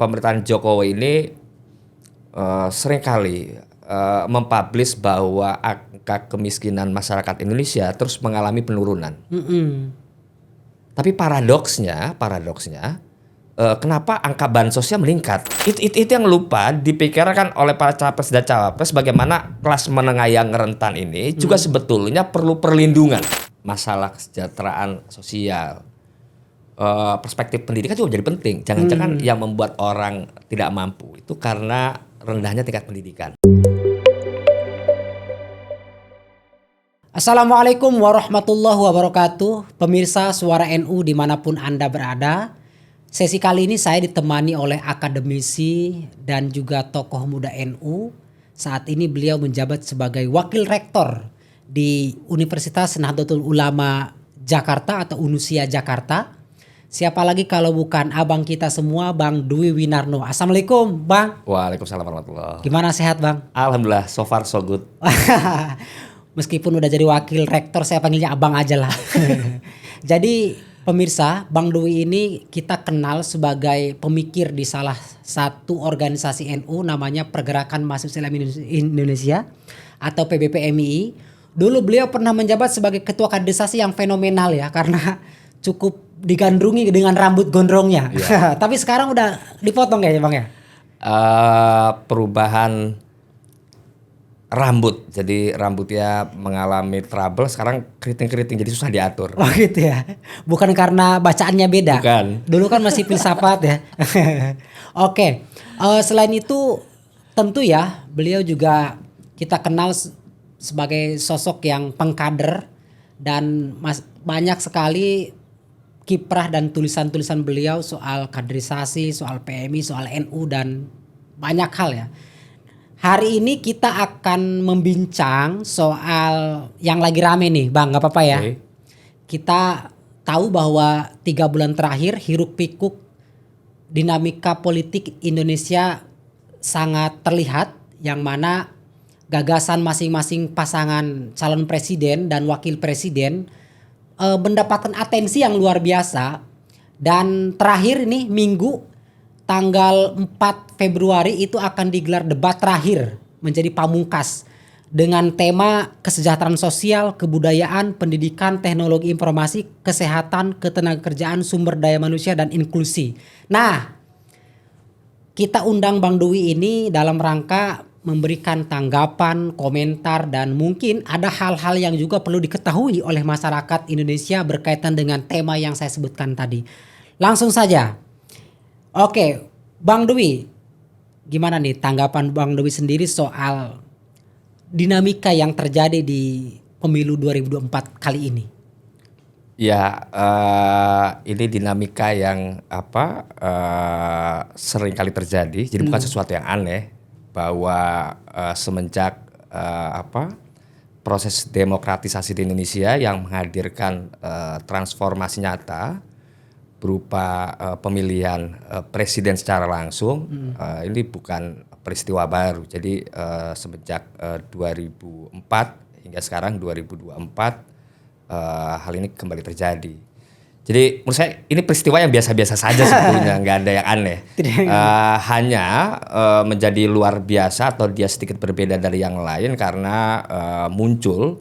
pemerintahan Jokowi ini seringkali mempublish bahwa angka kemiskinan masyarakat Indonesia terus mengalami penurunan. Tapi paradoksnya, kenapa angka bansosnya meningkat? Itu yang lupa dipikirkan oleh para capres dan cawapres, bagaimana kelas menengah yang rentan ini juga sebetulnya perlu perlindungan. Masalah kesejahteraan sosial, perspektif pendidikan juga jadi penting. Jangan-jangan yang membuat orang tidak mampu itu karena rendahnya tingkat pendidikan. Assalamualaikum warahmatullahi wabarakatuh. Pemirsa Suara NU dimanapun Anda berada. Sesi kali ini saya ditemani oleh akademisi dan juga tokoh muda NU. Saat ini beliau menjabat sebagai wakil rektor di Universitas Nahdlatul Ulama Jakarta atau Unusia Jakarta. Siapa lagi kalau bukan abang kita semua, Bang Dwi Winarno. Assalamualaikum Bang. Waalaikumsalam warahmatullahi. Gimana, sehat Bang? Alhamdulillah, so far so good. Meskipun udah jadi wakil rektor, saya panggilnya abang aja lah. Jadi pemirsa, Bang Dwi ini kita kenal sebagai pemikir di salah satu organisasi NU namanya Pergerakan Mahasiswa Islam Indonesia atau PBPMII. Dulu beliau pernah menjabat sebagai ketua kaderisasi yang fenomenal ya, karena cukup digandrungi dengan rambut gondrongnya. Ya. Tapi sekarang udah dipotong ya Bang ya? Perubahan rambut, jadi rambutnya mengalami trouble, sekarang keriting-keriting jadi susah diatur. Oh gitu ya, bukan karena bacaannya beda. Bukan. Dulu kan masih filsafat ya. Oke. Selain itu tentu ya beliau juga kita kenal sebagai sosok yang pengkader dan banyak sekali kiprah dan tulisan-tulisan beliau soal kaderisasi, soal PMI, soal NU dan banyak hal ya. Hari ini kita akan membincang soal yang lagi rame nih Bang, gak apa-apa ya. Okay. Kita tahu bahwa 3 bulan terakhir hiruk pikuk dinamika politik Indonesia sangat terlihat, yang mana gagasan masing-masing pasangan calon presiden dan wakil presiden mendapatkan atensi yang luar biasa. Dan terakhir ini Minggu tanggal 4 Februari itu akan digelar debat terakhir menjadi pamungkas dengan tema kesejahteraan sosial, kebudayaan, pendidikan, teknologi informasi, kesehatan, ketenagakerjaan, sumber daya manusia dan inklusi. Nah, kita undang Bang Dwi ini dalam rangka memberikan tanggapan, komentar dan mungkin ada hal-hal yang juga perlu diketahui oleh masyarakat Indonesia berkaitan dengan tema yang saya sebutkan tadi. Langsung saja. Oke, Bang Dwi, gimana nih tanggapan Bang Dwi sendiri soal dinamika yang terjadi di pemilu 2024 kali ini? Ya, ini dinamika yang sering kali terjadi. Jadi bukan sesuatu yang aneh bahwa semenjak proses demokratisasi di Indonesia yang menghadirkan transformasi nyata berupa pemilihan presiden secara langsung, ini bukan peristiwa baru. Jadi semenjak 2004 hingga sekarang 2024 hal ini kembali terjadi. Jadi menurut saya ini peristiwa yang biasa-biasa saja sebetulnya, nggak ada yang aneh. Hanya menjadi luar biasa atau dia sedikit berbeda dari yang lain karena muncul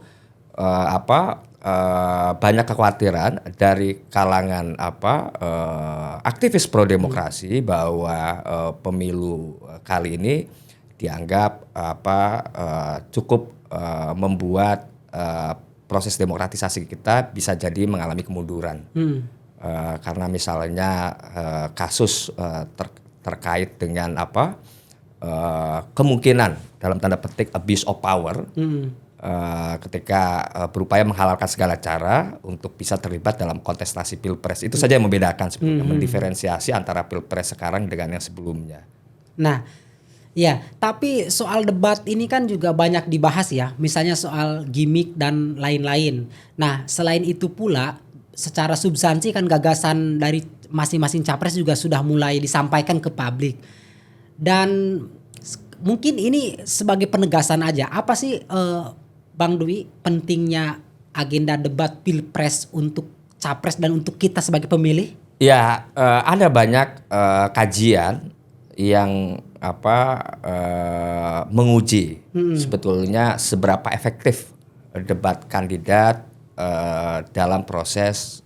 banyak kekhawatiran dari kalangan aktivis pro demokrasi bahwa pemilu kali ini dianggap cukup membuat proses demokratisasi kita bisa jadi mengalami kemunduran. Karena misalnya kasus terkait dengan kemungkinan dalam tanda petik abuse of power. Ketika berupaya menghalalkan segala cara untuk bisa terlibat dalam kontestasi pilpres. Itu saja yang membedakan sebetulnya, mendiferensiasi antara pilpres sekarang dengan yang sebelumnya. Nah, ya, tapi soal debat ini kan juga banyak dibahas ya, misalnya soal gimmick dan lain-lain. Nah, selain itu pula, secara substansi kan gagasan dari masing-masing capres juga sudah mulai disampaikan ke publik. Dan mungkin ini sebagai penegasan aja, apa sih Bang Dwi pentingnya agenda debat pilpres untuk capres dan untuk kita sebagai pemilih? Ya, ada banyak kajian menguji sebetulnya seberapa efektif debat kandidat dalam proses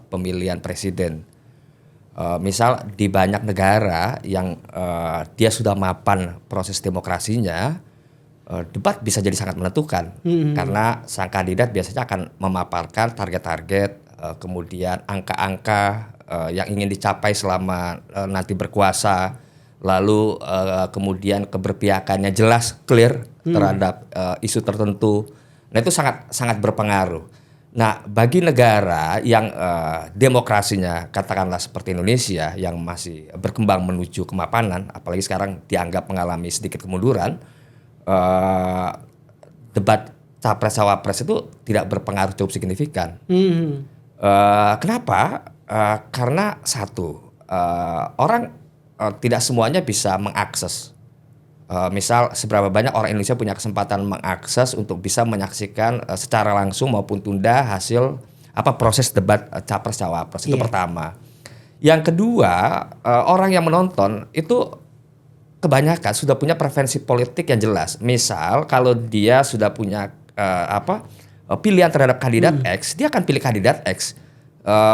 pemilihan presiden. Misal di banyak negara yang dia sudah mapan proses demokrasinya, debat bisa jadi sangat menentukan karena sang kandidat biasanya akan memaparkan target-target, kemudian angka-angka yang ingin dicapai selama nanti berkuasa, lalu kemudian keberpihakannya jelas, clear terhadap isu tertentu. Nah itu sangat berpengaruh. Nah, bagi negara yang demokrasinya katakanlah seperti Indonesia yang masih berkembang menuju kemapanan, apalagi sekarang dianggap mengalami sedikit kemunduran, debat capres-cawapres itu tidak berpengaruh cukup signifikan. Kenapa? Karena satu, orang tidak semuanya bisa mengakses. Misal seberapa banyak orang Indonesia punya kesempatan mengakses untuk bisa menyaksikan secara langsung maupun tunda hasil proses debat capres cawapres. Itu pertama. Yang kedua, orang yang menonton itu kebanyakan sudah punya preferensi politik yang jelas. Misal kalau dia sudah punya pilihan terhadap kandidat X, dia akan pilih kandidat X.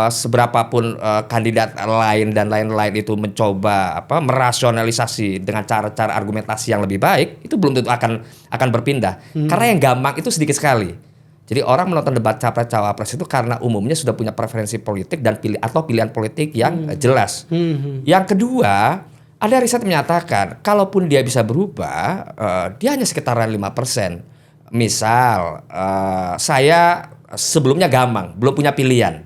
Seberapapun kandidat lain dan lain-lain itu mencoba merasionalisasi dengan cara-cara argumentasi yang lebih baik, itu belum tentu akan berpindah. Karena yang gampang itu sedikit sekali. Jadi orang menonton debat capres cawapres itu karena umumnya sudah punya preferensi politik dan pilihan politik yang jelas. Yang kedua, ada riset menyatakan kalaupun dia bisa berubah, dia hanya sekitaran 5%. Misal saya sebelumnya gamang, belum punya pilihan,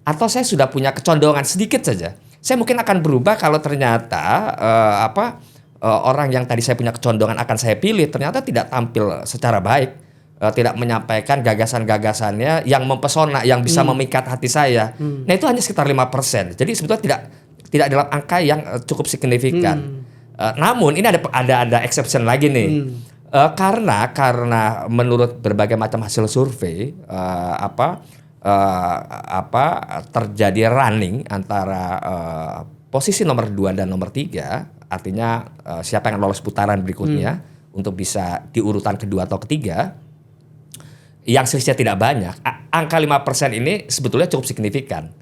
atau saya sudah punya kecondongan sedikit saja, saya mungkin akan berubah kalau ternyata orang yang tadi saya punya kecondongan akan saya pilih ternyata tidak tampil secara baik, tidak menyampaikan gagasan-gagasannya yang mempesona, yang bisa memikat hati saya. Nah itu hanya sekitar 5%. Jadi sebetulnya tidak dalam angka yang cukup signifikan. Namun ini ada exception lagi nih. Karena menurut berbagai macam hasil survei terjadi running antara posisi nomor 2 dan nomor 3, artinya siapa yang lolos putaran berikutnya untuk bisa di urutan kedua atau ketiga, yang selisihnya tidak banyak. Angka 5% ini sebetulnya cukup signifikan.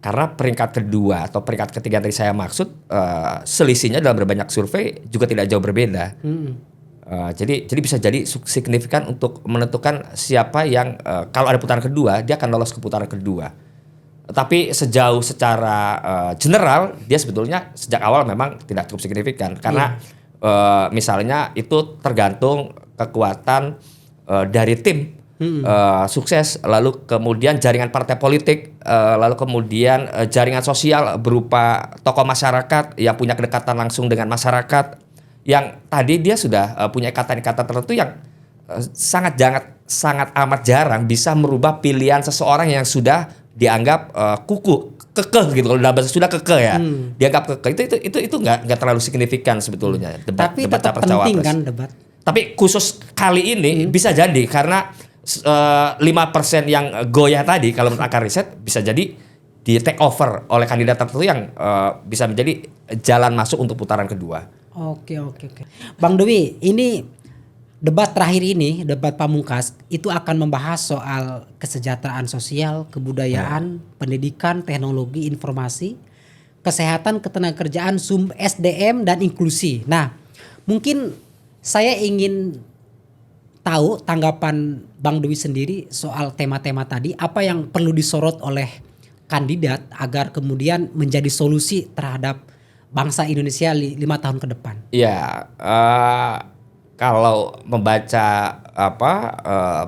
Karena peringkat kedua atau peringkat ketiga yang tadi saya maksud, selisihnya dalam berbanyak survei juga tidak jauh berbeda. Jadi bisa jadi signifikan untuk menentukan siapa yang kalau ada putaran kedua dia akan lolos ke putaran kedua. Tapi sejauh secara general dia sebetulnya sejak awal memang tidak cukup signifikan karena misalnya itu tergantung kekuatan dari tim sukses, lalu kemudian jaringan partai politik, lalu kemudian jaringan sosial berupa tokoh masyarakat yang punya kedekatan langsung dengan masyarakat, yang tadi dia sudah punya ikatan-ikatan tertentu yang sangat amat jarang bisa merubah pilihan seseorang yang sudah dianggap kekeh gitu. Kalau dalam bahasa sudah kekeh ya, dianggap kekeh itu nggak terlalu signifikan sebetulnya debat tetap capres penting cawapres. Kan debat. Tapi khusus kali ini bisa jadi karena 5% yang goyah tadi kalau menurut akar riset bisa jadi di take over oleh kandidat tertentu yang bisa menjadi jalan masuk untuk putaran kedua. Oke. Bang Dwi, ini debat terakhir ini, debat pamungkas itu akan membahas soal kesejahteraan sosial, kebudayaan, pendidikan, teknologi, informasi, kesehatan, ketenagakerjaan, SDM dan inklusi. Nah, mungkin saya ingin tahu tanggapan Bang Dwi sendiri soal tema-tema tadi, apa yang perlu disorot oleh kandidat agar kemudian menjadi solusi terhadap bangsa Indonesia 5 tahun ke depan. Ya, kalau membaca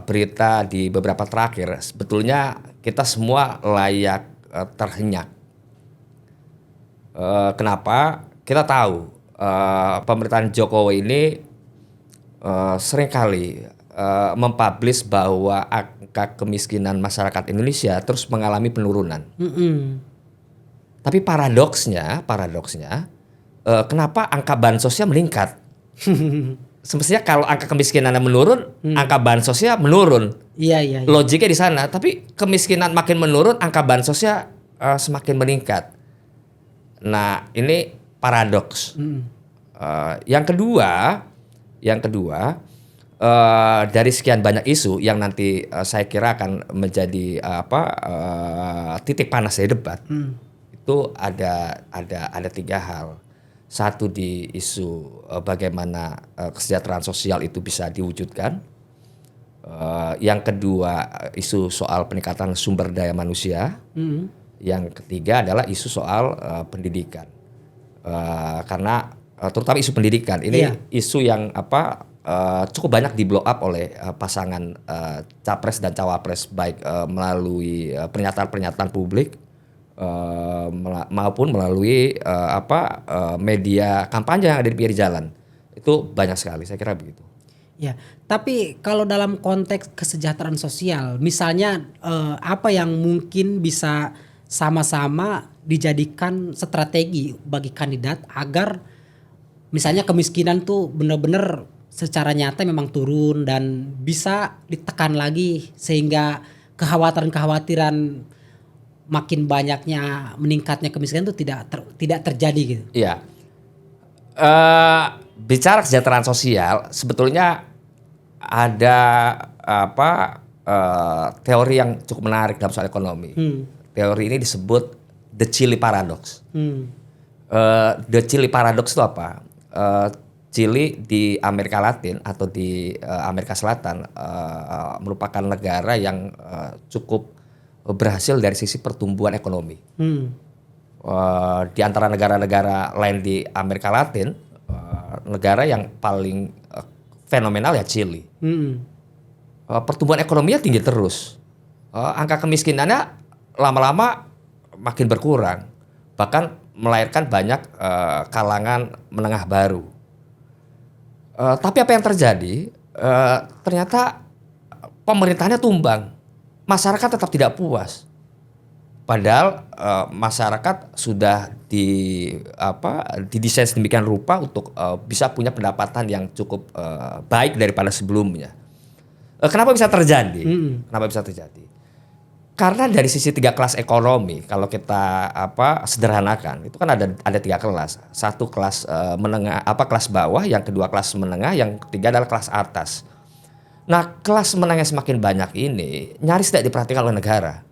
berita di beberapa terakhir, sebetulnya kita semua layak terhenyak. Kenapa? Kita tahu pemerintahan Jokowi ini seringkali mempublish bahwa angka kemiskinan masyarakat Indonesia terus mengalami penurunan. Tapi paradoksnya, kenapa angka bansosnya meningkat? Semestinya kalau angka kemiskinannya menurun, angka bansosnya menurun. Iya. Logiknya di sana. Tapi kemiskinan makin menurun, angka bansosnya semakin meningkat. Nah, ini paradoks. Yang kedua, dari sekian banyak isu yang nanti saya kira akan menjadi titik panas dari debat, itu ada 3 hal. Satu di isu bagaimana kesejahteraan sosial itu bisa diwujudkan. Yang kedua isu soal peningkatan sumber daya manusia. Yang ketiga adalah isu soal pendidikan. Karena terutama isu pendidikan ini isu yang cukup banyak di blow up oleh pasangan capres dan cawapres, baik melalui pernyataan-pernyataan publik maupun melalui media kampanye yang ada di pinggir jalan. Itu banyak sekali, saya kira begitu. Ya, tapi kalau dalam konteks kesejahteraan sosial, misalnya apa yang mungkin bisa sama-sama dijadikan strategi bagi kandidat agar misalnya kemiskinan tuh benar-benar secara nyata memang turun dan bisa ditekan lagi sehingga kekhawatiran-kekhawatiran makin banyaknya meningkatnya kemiskinan itu tidak terjadi gitu. Iya. Bicara kesejahteraan sosial sebetulnya ada teori yang cukup menarik dalam soal ekonomi. Teori ini disebut the Chile paradox. The Chile paradox itu apa? Chili di Amerika Latin atau di Amerika Selatan merupakan negara yang cukup berhasil dari sisi pertumbuhan ekonomi. Di antara negara-negara lain di Amerika Latin, negara yang paling fenomenal ya Chili. Pertumbuhan ekonominya tinggi terus. Angka kemiskinannya lama-lama makin berkurang. Bahkan melahirkan banyak kalangan menengah baru. Tapi apa yang terjadi? Ternyata pemerintahnya tumbang, masyarakat tetap tidak puas. Padahal masyarakat sudah didesain sedemikian rupa untuk bisa punya pendapatan yang cukup baik daripada sebelumnya. Kenapa bisa terjadi? Kenapa bisa terjadi? Karena dari sisi 3 kelas ekonomi, kalau kita sederhanakan, itu kan ada 3 kelas. Satu kelas menengah, kelas bawah, yang kedua kelas menengah, yang ketiga adalah kelas atas. Nah, kelas menengah semakin banyak ini nyaris tidak diperhatikan oleh negara.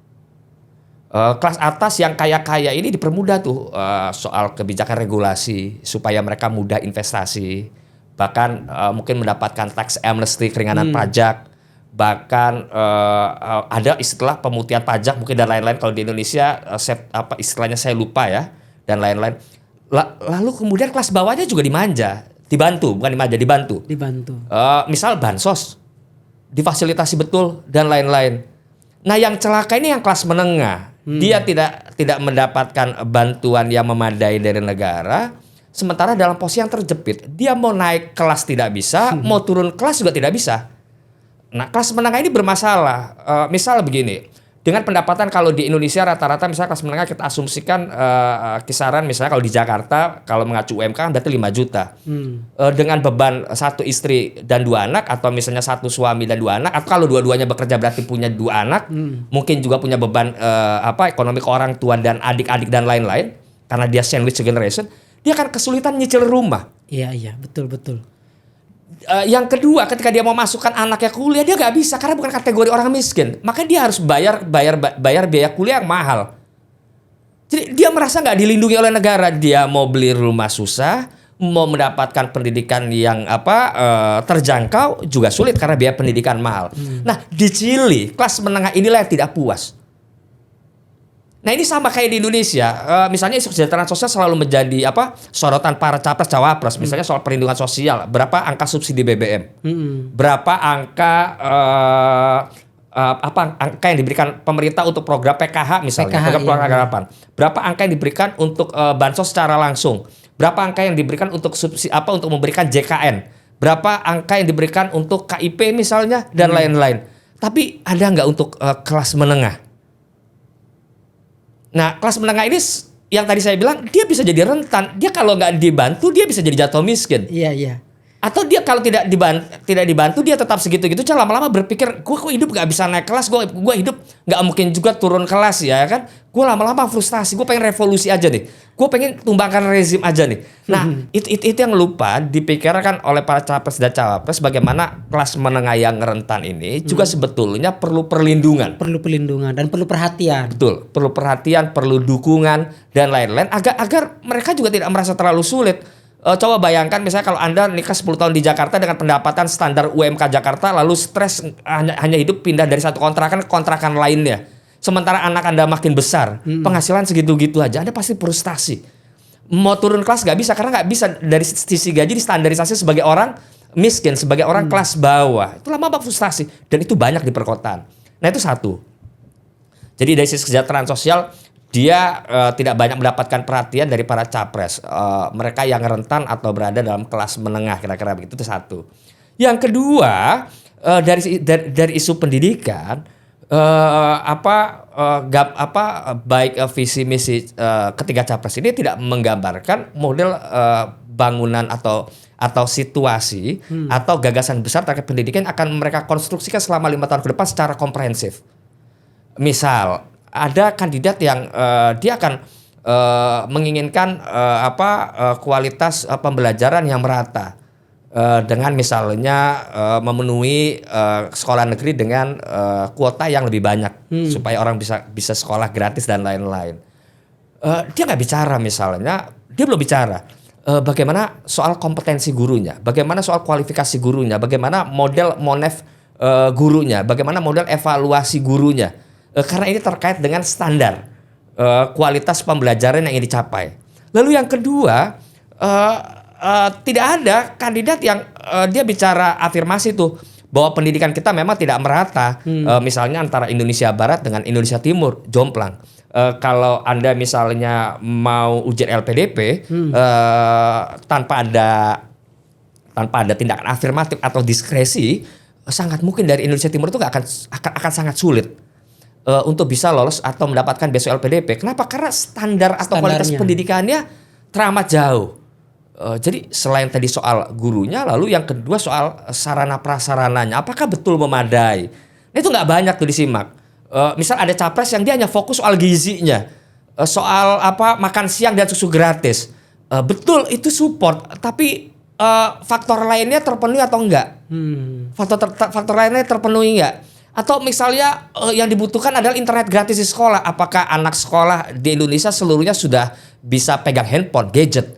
Kelas atas yang kaya-kaya ini dipermudah tuh soal kebijakan regulasi supaya mereka mudah investasi, bahkan mungkin mendapatkan tax amnesty, keringanan pajak. Bahkan ada istilah pemutihan pajak mungkin dan lain-lain. Kalau di Indonesia istilahnya saya lupa ya, dan lain-lain. Lalu kemudian kelas bawahnya juga dibantu. Misal bansos difasilitasi betul dan lain-lain. Nah, yang celaka ini yang kelas menengah. Dia tidak mendapatkan bantuan yang memadai dari negara, sementara dalam posisi yang terjepit. Dia mau naik kelas tidak bisa, mau turun kelas juga tidak bisa. Nah, kelas menengah ini bermasalah. Misal begini, dengan pendapatan kalau di Indonesia rata-rata misalnya kelas menengah kita asumsikan kisaran misalnya kalau di Jakarta kalau mengacu UMK berarti 5 juta. Dengan beban 1 istri dan 2 anak, atau misalnya 1 suami dan 2 anak, atau kalau dua-duanya bekerja berarti punya 2 anak, mungkin juga punya beban ekonomi ke orang tua dan adik-adik dan lain-lain, karena dia sandwich generation, dia akan kesulitan nyicil rumah. Iya, betul. Yang kedua, ketika dia mau masukkan anaknya kuliah, dia nggak bisa karena bukan kategori orang miskin. Maka dia harus bayar biaya kuliah yang mahal. Jadi dia merasa nggak dilindungi oleh negara. Dia mau beli rumah susah, mau mendapatkan pendidikan yang terjangkau juga sulit karena biaya pendidikan mahal. Nah, di Chili kelas menengah inilah yang tidak puas. Nah, ini sama kayak di Indonesia. Misalnya isu kesejahteraan sosial selalu menjadi sorotan para capres cawapres. Misalnya soal perlindungan sosial, berapa angka subsidi BBM, berapa angka angka yang diberikan pemerintah untuk program PKH misalnya, program keluarga harapan. Berapa angka yang diberikan untuk bansos secara langsung, berapa angka yang diberikan untuk subsidi untuk memberikan JKN, berapa angka yang diberikan untuk KIP misalnya dan lain-lain. Tapi ada nggak untuk kelas menengah? Nah, kelas menengah ini yang tadi saya bilang dia bisa jadi rentan. Dia kalau nggak dibantu dia bisa jadi jatuh miskin. Iya. Atau dia kalau tidak dibantu dia tetap segitu-gitu, lama-lama berpikir gue kok hidup nggak bisa naik kelas, gue hidup nggak mungkin juga turun kelas ya kan. Gue lama-lama frustasi, gue pengen revolusi aja nih, gue pengen tumbangkan rezim aja nih. Nah itu yang lupa dipikirkan oleh para capres dan cawapres, bagaimana kelas menengah yang rentan ini juga sebetulnya perlu perlindungan. Perlu perlindungan dan perlu perhatian. Betul, perlu perhatian, perlu dukungan dan lain-lain agar mereka juga tidak merasa terlalu sulit. Coba bayangkan misalnya kalau Anda nikah 10 tahun di Jakarta dengan pendapatan standar UMK Jakarta, lalu stres hanya hidup pindah dari satu kontrakan ke kontrakan lainnya. Sementara anak Anda makin besar, penghasilan segitu-gitu aja, Anda pasti frustasi. Mau turun kelas nggak bisa, karena nggak bisa dari sisi gaji distandarisasi sebagai orang miskin, sebagai orang kelas bawah. Itu lama-lama frustasi, dan itu banyak di perkotaan. Nah itu satu. Jadi dari sisi kesejahteraan sosial, dia tidak banyak mendapatkan perhatian dari para capres. Mereka yang rentan atau berada dalam kelas menengah, kira-kira begitu, itu satu. Yang kedua, dari isu pendidikan, baik visi misi ketiga capres ini tidak menggambarkan model bangunan atau situasi atau gagasan besar terkait pendidikan akan mereka konstruksikan selama 5 tahun ke depan secara komprehensif. Misal ada kandidat yang dia akan menginginkan kualitas pembelajaran yang merata dengan misalnya memenuhi sekolah negeri dengan kuota yang lebih banyak supaya orang bisa sekolah gratis dan lain-lain. Dia nggak bicara misalnya, dia belum bicara bagaimana soal kompetensi gurunya, bagaimana soal kualifikasi gurunya, bagaimana model monef gurunya, bagaimana model evaluasi gurunya. Karena ini terkait dengan standar kualitas pembelajaran yang ingin dicapai. Lalu yang kedua, tidak ada kandidat yang dia bicara afirmasi tuh bahwa pendidikan kita memang tidak merata. Misalnya antara Indonesia Barat dengan Indonesia Timur, jomplang. Kalau Anda misalnya mau ujian LPDP tanpa ada tindakan afirmatif atau diskresi, sangat mungkin dari Indonesia Timur itu akan sangat sulit untuk bisa lolos atau mendapatkan beasiswa LPDP. Kenapa? Karena standar atau kualitas pendidikannya teramat jauh. Jadi selain tadi soal gurunya, lalu yang kedua soal sarana prasarananya, apakah betul memadai? Nah, itu nggak banyak tuh disimak. Misal ada capres yang dia hanya fokus soal gizinya, soal makan siang dan susu gratis. Betul itu support, tapi faktor lainnya terpenuhi atau enggak? Faktor lainnya terpenuhi enggak? Atau misalnya yang dibutuhkan adalah internet gratis di sekolah. Apakah anak sekolah di Indonesia seluruhnya sudah bisa pegang handphone, gadget?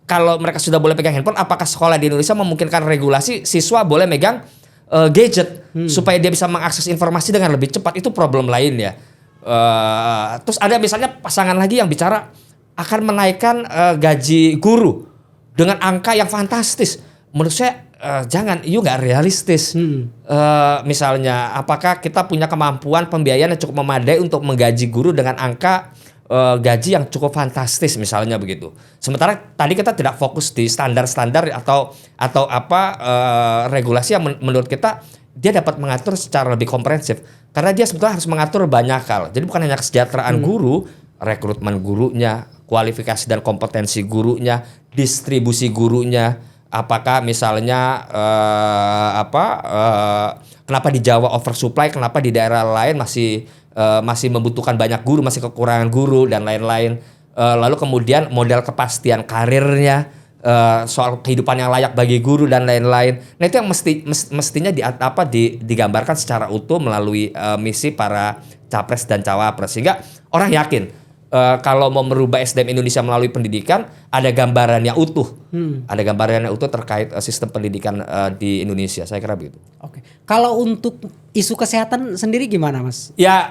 Kalau mereka sudah boleh pegang handphone, apakah sekolah di Indonesia memungkinkan regulasi siswa boleh megang gadget supaya dia bisa mengakses informasi dengan lebih cepat? Itu problem lain ya. Terus ada misalnya pasangan lagi yang bicara akan menaikkan gaji guru dengan angka yang fantastis. Menurut saya jangan, itu nggak realistis. Misalnya, apakah kita punya kemampuan pembiayaan yang cukup memadai untuk menggaji guru dengan angka gaji yang cukup fantastis, misalnya begitu. Sementara tadi kita tidak fokus di standar-standar atau regulasi yang menurut kita dia dapat mengatur secara lebih komprehensif. Karena dia sebetulnya harus mengatur banyak hal. Jadi bukan hanya kesejahteraan guru, rekrutmen gurunya, kualifikasi dan kompetensi gurunya, distribusi gurunya. Apakah misalnya kenapa di Jawa oversupply, kenapa di daerah lain masih membutuhkan banyak guru, masih kekurangan guru dan lain-lain. Lalu kemudian model kepastian karirnya, soal kehidupan yang layak bagi guru dan lain-lain. Nah itu yang mestinya digambarkan secara utuh melalui misi para capres dan cawapres, sehingga orang yakin. Kalau mau merubah SDM Indonesia melalui pendidikan, ada gambarannya utuh. Ada gambarannya utuh terkait sistem pendidikan di Indonesia. Saya kira begitu. Oke. Kalau untuk isu kesehatan sendiri gimana, Mas? Ya,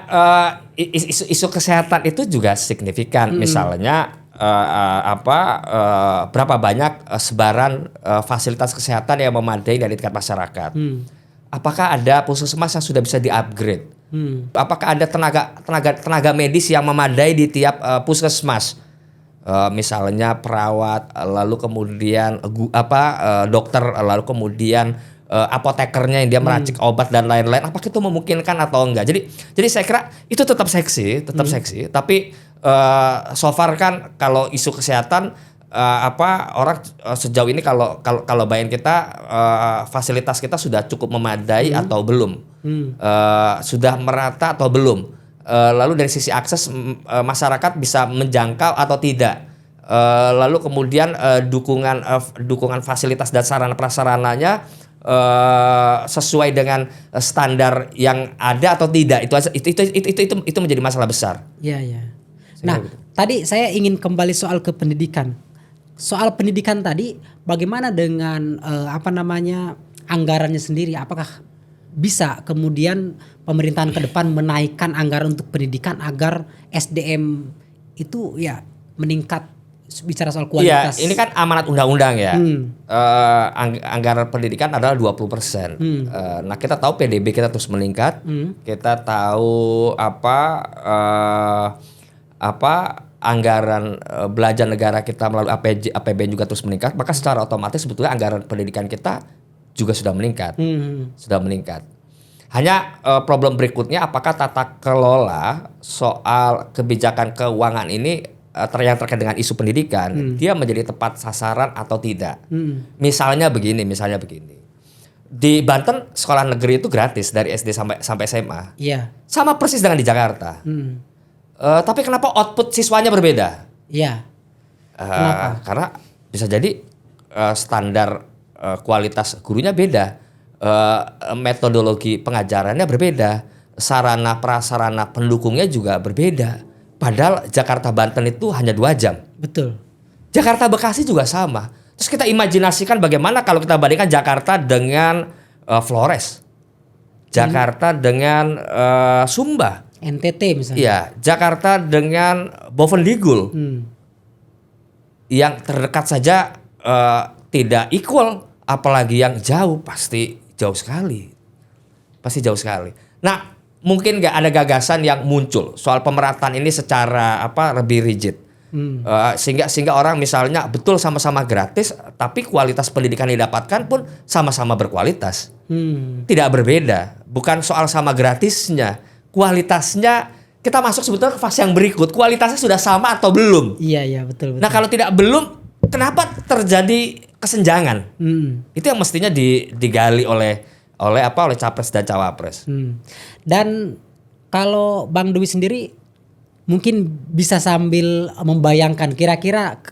isu kesehatan itu juga signifikan. Misalnya berapa banyak sebaran fasilitas kesehatan yang memadai dari tingkat masyarakat. Apakah ada puskesmas yang sudah bisa di-upgrade? Apakah ada tenaga medis yang memadai di tiap puskesmas? Misalnya perawat, lalu kemudian dokter, lalu kemudian apotekernya yang dia meracik obat dan lain-lain. Apakah itu memungkinkan atau enggak? Jadi saya kira itu tetap seksi, tapi so far kan kalau isu kesehatan orang sejauh ini kalau bayangin kita fasilitas kita sudah cukup memadai atau belum, sudah merata atau belum, lalu dari sisi akses masyarakat bisa menjangkau atau tidak, lalu kemudian dukungan fasilitas dan sarana prasarananya sesuai dengan standar yang ada atau tidak, itu menjadi masalah besar. Iya. Nah, tadi saya ingin kembali soal ke pendidikan. Soal pendidikan tadi, bagaimana dengan anggarannya sendiri? Apakah bisa kemudian pemerintahan ke depan menaikkan anggaran untuk pendidikan agar SDM itu ya meningkat, bicara soal kualitas? Iya, ini kan amanat undang-undang ya. Anggaran pendidikan adalah 20%. Nah, kita tahu PDB kita terus meningkat. Kita tahu anggaran belanja negara kita melalui APBN juga terus meningkat, maka secara otomatis sebetulnya anggaran pendidikan kita juga sudah meningkat. Hanya problem berikutnya, apakah tata kelola soal kebijakan keuangan ini yang terkait dengan isu pendidikan, dia menjadi tepat sasaran atau tidak. Misalnya begini. Di Banten sekolah negeri itu gratis dari SD sampai SMA. Iya. Sama persis dengan di Jakarta. Tapi kenapa output siswanya berbeda? Iya. Kenapa? Karena bisa jadi standar kualitas gurunya beda, metodologi pengajarannya berbeda, sarana prasarana pendukungnya juga berbeda. Padahal Jakarta Banten itu hanya 2 jam. Betul. Jakarta Bekasi juga sama. Terus kita imajinasikan bagaimana kalau kita bandingkan Jakarta dengan Flores, Jakarta dengan Sumba. NTT misalnya. Iya, Jakarta dengan Bovendigul, yang terdekat saja tidak equal, apalagi yang jauh pasti jauh sekali. Nah, mungkin nggak ada gagasan yang muncul soal pemerataan ini secara lebih rigid, sehingga orang misalnya betul sama-sama gratis, tapi kualitas pendidikan yang didapatkan pun sama-sama berkualitas, tidak berbeda. Bukan soal sama gratisnya. Kualitasnya kita masuk sebetulnya ke fase yang berikut. Kualitasnya sudah sama atau belum? Iya betul. Nah, kalau tidak belum, kenapa terjadi kesenjangan? Itu yang mestinya digali oleh capres dan cawapres. Dan kalau Bang Dwi sendiri mungkin bisa sambil membayangkan kira-kira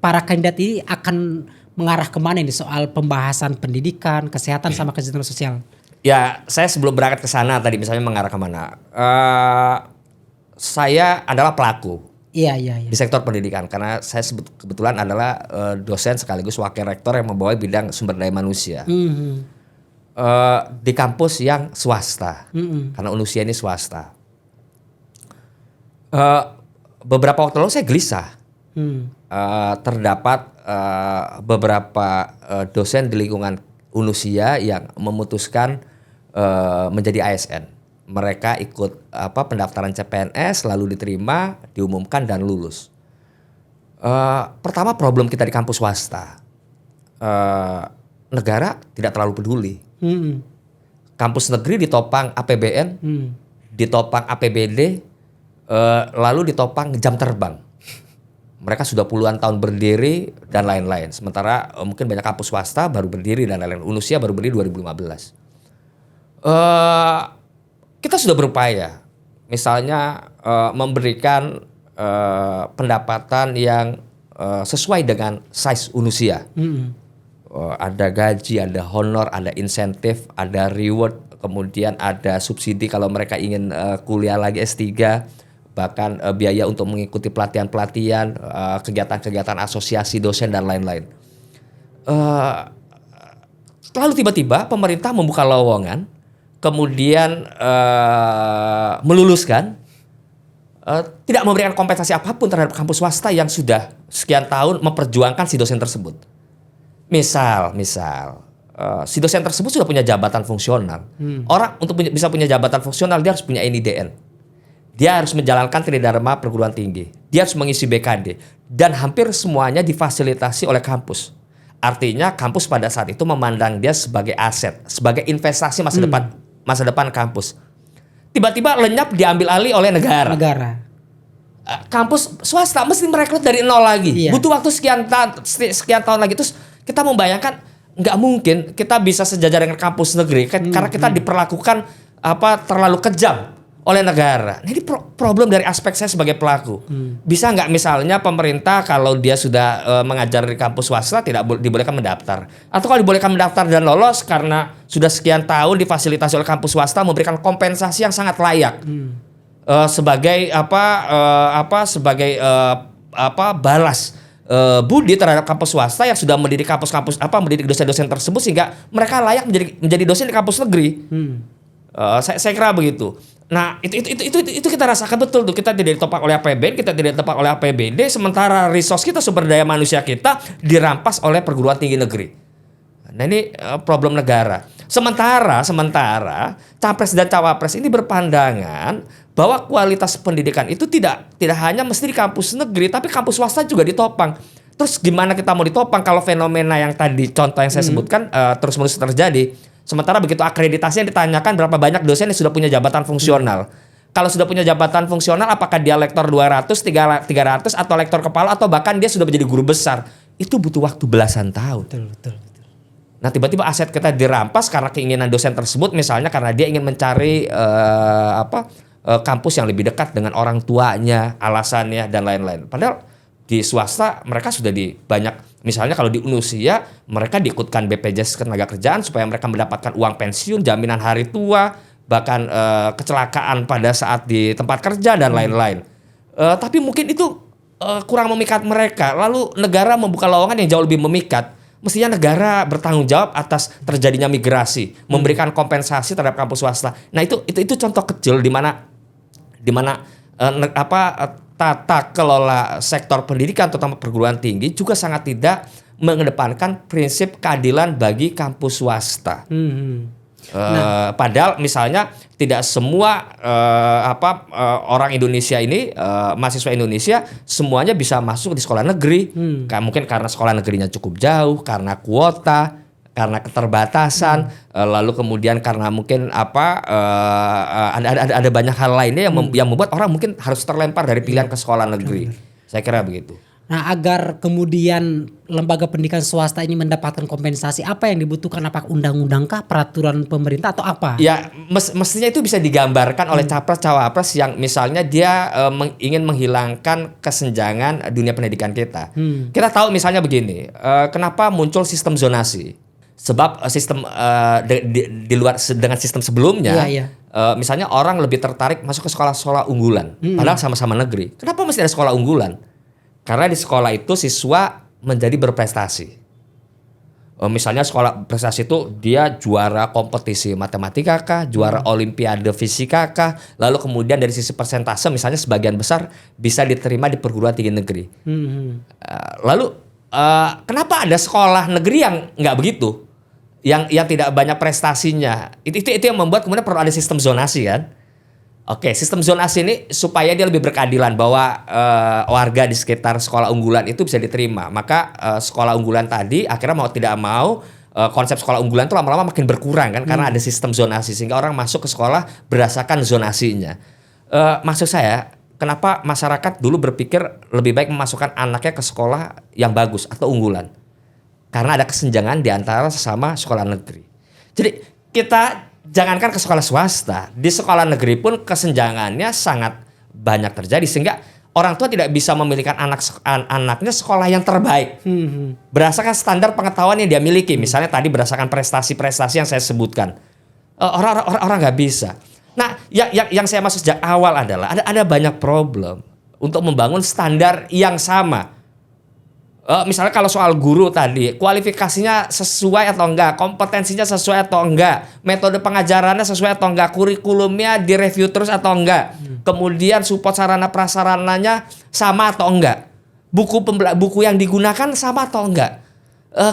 para kandidat ini akan mengarah kemana nih soal pembahasan pendidikan, kesehatan sama kesejahteraan sosial? Ya, saya sebelum berangkat ke sana tadi misalnya mengarah kemana? Saya adalah pelaku di sektor pendidikan karena saya kebetulan adalah dosen sekaligus wakil rektor yang membawa bidang sumber daya manusia di kampus yang swasta, karena Unusia ini swasta. Beberapa waktu lalu saya gelisah, terdapat beberapa dosen di lingkungan Unusia yang memutuskan menjadi ASN. Mereka ikut pendaftaran CPNS, lalu diterima, diumumkan dan lulus. Pertama, problem kita di kampus swasta, negara tidak terlalu peduli. Kampus negeri ditopang APBN, ditopang APBD, lalu ditopang jam terbang. Mereka sudah puluhan tahun berdiri dan lain-lain. Sementara mungkin banyak kampus swasta baru berdiri dan lain-lain. Unusia baru berdiri 2015. Kita sudah berupaya, misalnya memberikan pendapatan yang sesuai dengan size Unusia. Ada gaji, ada honor, ada insentif, ada reward, kemudian ada subsidi kalau mereka ingin kuliah lagi S3. Bahkan biaya untuk mengikuti pelatihan-pelatihan, kegiatan-kegiatan asosiasi dosen dan lain-lain. Lalu tiba-tiba pemerintah membuka lowongan, kemudian meluluskan, tidak memberikan kompensasi apapun terhadap kampus swasta yang sudah sekian tahun memperjuangkan si dosen tersebut. Misal, si dosen tersebut sudah punya jabatan fungsional. Orang untuk bisa punya jabatan fungsional dia harus punya NIDN. Dia harus menjalankan tridharma perguruan tinggi. Dia harus mengisi BKD. Dan hampir semuanya difasilitasi oleh kampus. Artinya kampus pada saat itu memandang dia sebagai aset, sebagai investasi masa depan kampus. Tiba-tiba lenyap diambil alih oleh negara. kampus swasta mesti merekrut dari nol lagi. Iya. Butuh waktu sekian tahun lagi. Terus kita membayangkan nggak mungkin kita bisa sejajar dengan kampus negeri karena kita diperlakukan terlalu kejam oleh negara. Nah, ini problem dari aspek saya sebagai pelaku. Bisa nggak misalnya pemerintah kalau dia sudah mengajar di kampus swasta tidak dibolehkan mendaftar, atau kalau dibolehkan mendaftar dan lolos karena sudah sekian tahun difasilitasi oleh kampus swasta memberikan kompensasi yang sangat layak sebagai balas budi terhadap kampus swasta yang sudah mendidik mendidik dosen-dosen tersebut sehingga mereka layak menjadi dosen di kampus negeri. Saya kira begitu. Nah, itu kita rasakan betul tuh. Kita tidak ditopang oleh APBN, kita tidak ditopang oleh APBD, sementara resource kita, sumber daya manusia kita dirampas oleh perguruan tinggi negeri. Nah, ini problem negara. Sementara capres dan cawapres ini berpandangan bahwa kualitas pendidikan itu tidak hanya mesti di kampus negeri, tapi kampus swasta juga ditopang. Terus gimana kita mau ditopang kalau fenomena yang tadi contoh yang saya sebutkan terus-menerus terjadi? Sementara begitu akreditasi yang ditanyakan berapa banyak dosen yang sudah punya jabatan fungsional. Kalau sudah punya jabatan fungsional, apakah dia lektor 200, 300 atau lektor kepala atau bahkan dia sudah menjadi guru besar? Itu butuh waktu belasan tahun. Betul. Nah, tiba-tiba aset kita dirampas karena keinginan dosen tersebut, misalnya karena dia ingin mencari kampus yang lebih dekat dengan orang tuanya, alasannya dan lain-lain. Padahal di swasta mereka sudah misalnya kalau di Unusia mereka diikutkan BPJS Ketenagakerjaan supaya mereka mendapatkan uang pensiun, jaminan hari tua, bahkan kecelakaan pada saat di tempat kerja dan lain-lain. Tapi mungkin itu kurang memikat mereka. Lalu negara membuka lowongan yang jauh lebih memikat. Mestinya negara bertanggung jawab atas terjadinya migrasi, memberikan kompensasi terhadap kampus swasta. Nah, itu contoh kecil di mana tata kelola sektor pendidikan terutama perguruan tinggi juga sangat tidak mengedepankan prinsip keadilan bagi kampus swasta. Padahal misalnya tidak semua orang Indonesia ini mahasiswa Indonesia semuanya bisa masuk di sekolah negeri. Mungkin karena sekolah negerinya cukup jauh, karena kuota, karena keterbatasan, lalu kemudian karena mungkin ada banyak hal lainnya yang membuat orang mungkin harus terlempar dari pilihan ke sekolah negeri. Saya kira begitu. Nah, agar kemudian lembaga pendidikan swasta ini mendapatkan kompensasi, apa yang dibutuhkan? Apakah undang-undang kah, peraturan pemerintah atau apa? Ya, mestinya itu bisa digambarkan oleh capres-cawapres yang misalnya dia ingin menghilangkan kesenjangan dunia pendidikan kita. Kita tahu misalnya begini, kenapa muncul sistem zonasi? Sebab sistem di luar dengan sistem sebelumnya, misalnya orang lebih tertarik masuk ke sekolah-sekolah unggulan, padahal sama-sama negeri. Kenapa mesti ada sekolah unggulan? Karena di sekolah itu siswa menjadi berprestasi. Misalnya sekolah prestasi itu dia juara kompetisi matematika kah, juara olimpiade fisika kah, lalu kemudian dari sisi persentase misalnya sebagian besar bisa diterima di perguruan tinggi negeri. Lalu kenapa ada sekolah negeri yang nggak begitu? Yang tidak banyak prestasinya. Itu yang membuat kemudian perlu ada sistem zonasi kan. Oke, sistem zonasi ini supaya dia lebih berkeadilan bahwa warga di sekitar sekolah unggulan itu bisa diterima. Maka sekolah unggulan tadi akhirnya mau tidak mau konsep sekolah unggulan itu lama-lama makin berkurang kan karena ada sistem zonasi sehingga orang masuk ke sekolah berdasarkan zonasinya. Maksud saya, kenapa masyarakat dulu berpikir lebih baik memasukkan anaknya ke sekolah yang bagus atau unggulan? Karena ada kesenjangan di antara sesama sekolah negeri. Jadi kita jangankan ke sekolah swasta, di sekolah negeri pun kesenjangannya sangat banyak terjadi sehingga orang tua tidak bisa memilihkan anaknya sekolah yang terbaik berdasarkan standar pengetahuan yang dia miliki. Misalnya tadi berdasarkan prestasi-prestasi yang saya sebutkan, orang nggak bisa. Nah, yang saya maksud sejak awal adalah ada banyak problem untuk membangun standar yang sama. Misalnya kalau soal guru tadi, kualifikasinya sesuai atau enggak, kompetensinya sesuai atau enggak, metode pengajarannya sesuai atau enggak, kurikulumnya direview terus atau enggak, kemudian support sarana prasarananya sama atau enggak, buku yang digunakan sama atau enggak,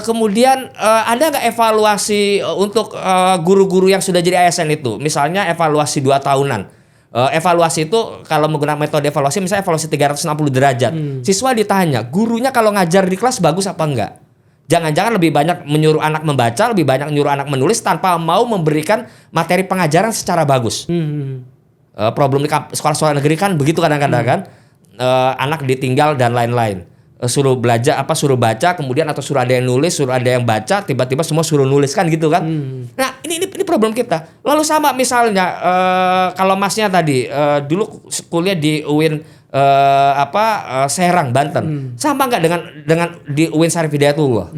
kemudian ada enggak evaluasi untuk guru-guru yang sudah jadi ASN itu, misalnya evaluasi 2 tahunan. Evaluasi itu kalau menggunakan metode evaluasi misalnya evaluasi 360 derajat. Siswa ditanya, gurunya kalau ngajar di kelas bagus apa enggak? Jangan-jangan lebih banyak menyuruh anak membaca, lebih banyak menyuruh anak menulis tanpa mau memberikan materi pengajaran secara bagus. Problem di sekolah-sekolah negeri kan begitu kadang-kadang kan. anak ditinggal dan lain-lain. Suruh belajar suruh baca kemudian atau suruh ada yang nulis, suruh ada yang baca, tiba-tiba semua suruh nulis kan gitu kan. Nah, ini problem kita. Lalu sama misalnya kalau Masnya tadi dulu kuliah di UIN Serang, Banten. Sama nggak dengan di UIN Syarif Hidayatullah?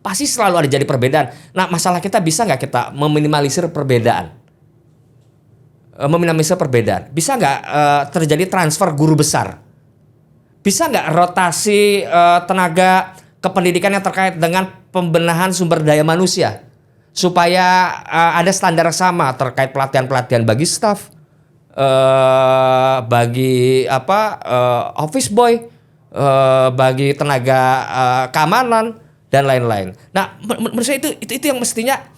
Pasti selalu ada jadi perbedaan. Nah, masalah kita bisa nggak kita meminimalisir perbedaan? Bisa nggak terjadi transfer guru besar? Bisa nggak rotasi tenaga kependidikan yang terkait dengan pembenahan sumber daya manusia supaya ada standar sama terkait pelatihan bagi staf, bagi office boy, bagi tenaga keamanan dan lain-lain. Nah, menurut saya itu yang mestinya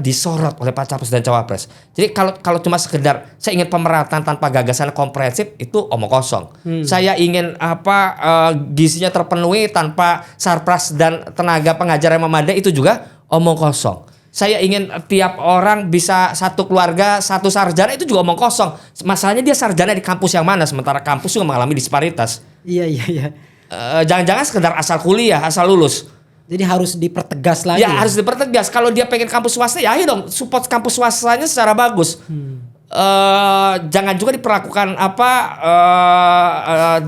disorot oleh Pak Capres dan Cawapres. Jadi kalau cuma sekedar saya ingin pemerataan tanpa gagasan komprehensif itu omong kosong. Saya ingin gizinya terpenuhi tanpa sarpras dan tenaga pengajar yang memadai itu juga omong kosong. Saya ingin tiap orang bisa satu keluarga satu sarjana itu juga omong kosong. Masalahnya dia sarjana di kampus yang mana sementara kampus juga mengalami disparitas. Iya. Jangan-jangan sekedar asal kuliah, asal lulus. Jadi harus dipertegas lagi. Ya harus dipertegas. Kalau dia pengen kampus swasta, ya ayo dong support kampus swastanya secara bagus. Jangan juga diperlakukan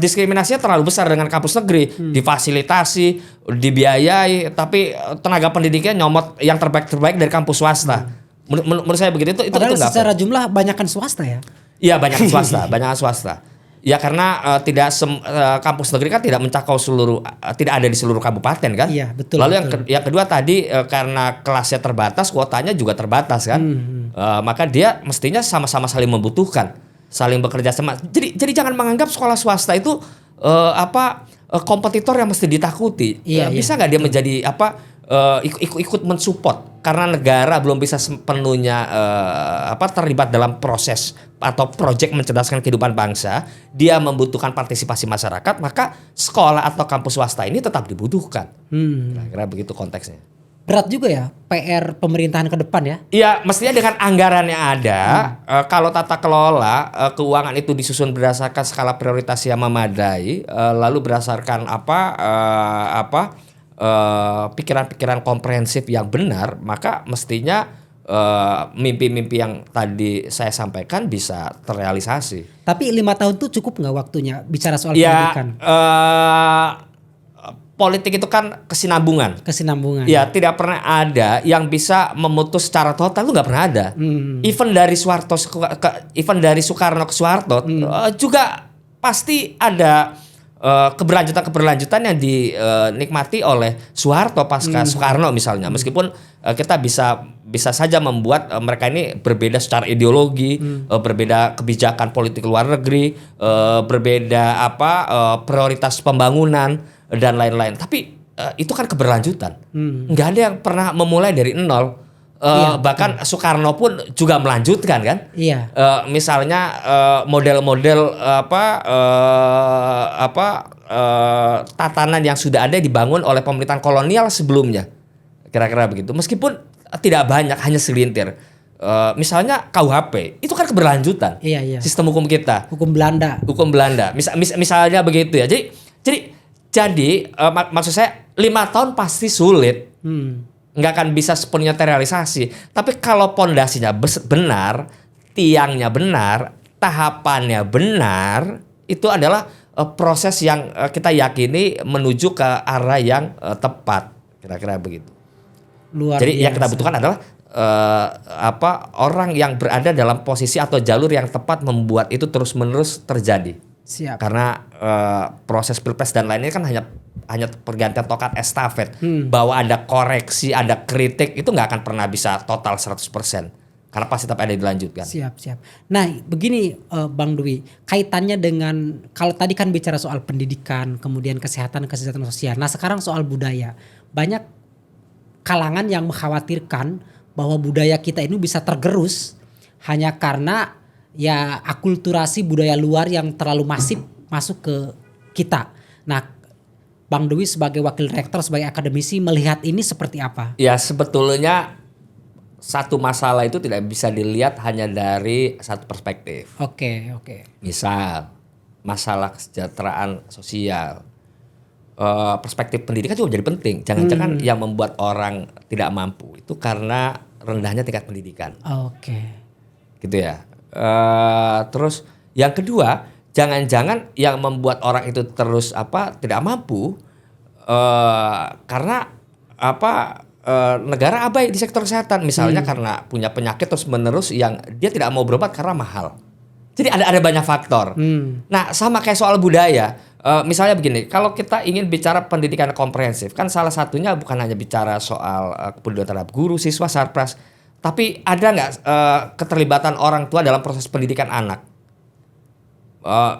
diskriminasinya terlalu besar dengan kampus negeri. Difasilitasi, dibiayai, tapi tenaga pendidiknya nyomot yang terbaik dari kampus swasta. Menurut saya begitu. Padahal secara jumlah banyakkan swasta ya. Iya banyak swasta. Ya karena kampus negeri kan tidak mencakup tidak ada di seluruh kabupaten kan. Iya betul. Lalu yang kedua tadi karena kelasnya terbatas, kuotanya juga terbatas kan. Maka dia mestinya sama-sama saling membutuhkan, saling bekerja sama. Jadi jangan menganggap sekolah swasta itu kompetitor yang mesti ditakuti. Bisa nggak dia menjadi ikut mensupport karena negara belum bisa sepenuhnya terlibat dalam proses atau proyek mencerdaskan kehidupan bangsa, dia membutuhkan partisipasi masyarakat, maka sekolah atau kampus swasta ini tetap dibutuhkan. Kira-kira begitu konteksnya. Berat juga ya PR pemerintahan ke depan ya? Iya, mestinya dengan anggaran yang ada, kalau tata kelola keuangan itu disusun berdasarkan skala prioritas yang memadai, lalu berdasarkan pikiran-pikiran komprehensif yang benar, maka mestinya mimpi-mimpi yang tadi saya sampaikan bisa terrealisasi. Tapi 5 tahun tuh cukup nggak waktunya bicara soal pendidikan? Politik itu kan kesinambungan. Ya tidak pernah ada yang bisa memutus secara total, itu nggak pernah ada. Even dari Soekarno ke Soeharto juga pasti ada keberlanjutan yang dinikmati oleh Soeharto pasca Soekarno misalnya. Meskipun kita bisa saja membuat mereka ini berbeda secara ideologi, berbeda kebijakan politik luar negeri, berbeda prioritas pembangunan dan lain-lain. Tapi itu kan keberlanjutan. Nggak ada yang pernah memulai dari nol. Bahkan Soekarno pun juga melanjutkan kan. Misalnya model-model tatanan yang sudah ada dibangun oleh pemerintahan kolonial sebelumnya. Kira-kira begitu. Meskipun tidak banyak, hanya segelintir. Misalnya KUHP itu kan keberlanjutan. Sistem hukum kita. Hukum Belanda. Misalnya begitu ya. Jadi maksud saya 5 tahun pasti sulit. Nggak akan bisa sepenuhnya terrealisasi. Tapi kalau pondasinya benar, tiangnya benar, tahapannya benar, itu adalah proses yang kita yakini menuju ke arah yang tepat. Kira-kira begitu. Jadi yang kita butuhkan adalah orang yang berada dalam posisi atau jalur yang tepat membuat itu terus-menerus terjadi. Siap. Karena proses pilpres dan lainnya kan hanya pergantian tongkat estafet. Bahwa ada koreksi, ada kritik itu nggak akan pernah bisa total 100%. Karena pasti tetap ada dilanjutkan. Siap. Nah begini Bang Dwi, kaitannya dengan kalau tadi kan bicara soal pendidikan, kemudian kesehatan sosial. Nah sekarang soal budaya. Banyak kalangan yang mengkhawatirkan bahwa budaya kita ini bisa tergerus hanya karena ya akulturasi budaya luar yang terlalu masif masuk ke kita. Nah, Bang Dwi sebagai wakil rektor, sebagai akademisi melihat ini seperti apa? Ya sebetulnya satu masalah itu tidak bisa dilihat hanya dari satu perspektif. Oke. Misal masalah kesejahteraan sosial, perspektif pendidikan juga menjadi penting. Jangan-jangan yang membuat orang tidak mampu itu karena rendahnya tingkat pendidikan. Oke. Gitu ya. Terus yang kedua, jangan-jangan yang membuat orang itu terus tidak mampu karena negara abai di sektor kesehatan, misalnya karena punya penyakit terus menerus yang dia tidak mau berobat karena mahal. Jadi ada banyak faktor. Nah, sama kayak soal budaya. Misalnya begini, kalau kita ingin bicara pendidikan komprehensif, kan salah satunya bukan hanya bicara soal kepedulian terhadap guru, siswa, sarpras, tapi ada nggak keterlibatan orang tua dalam proses pendidikan anak?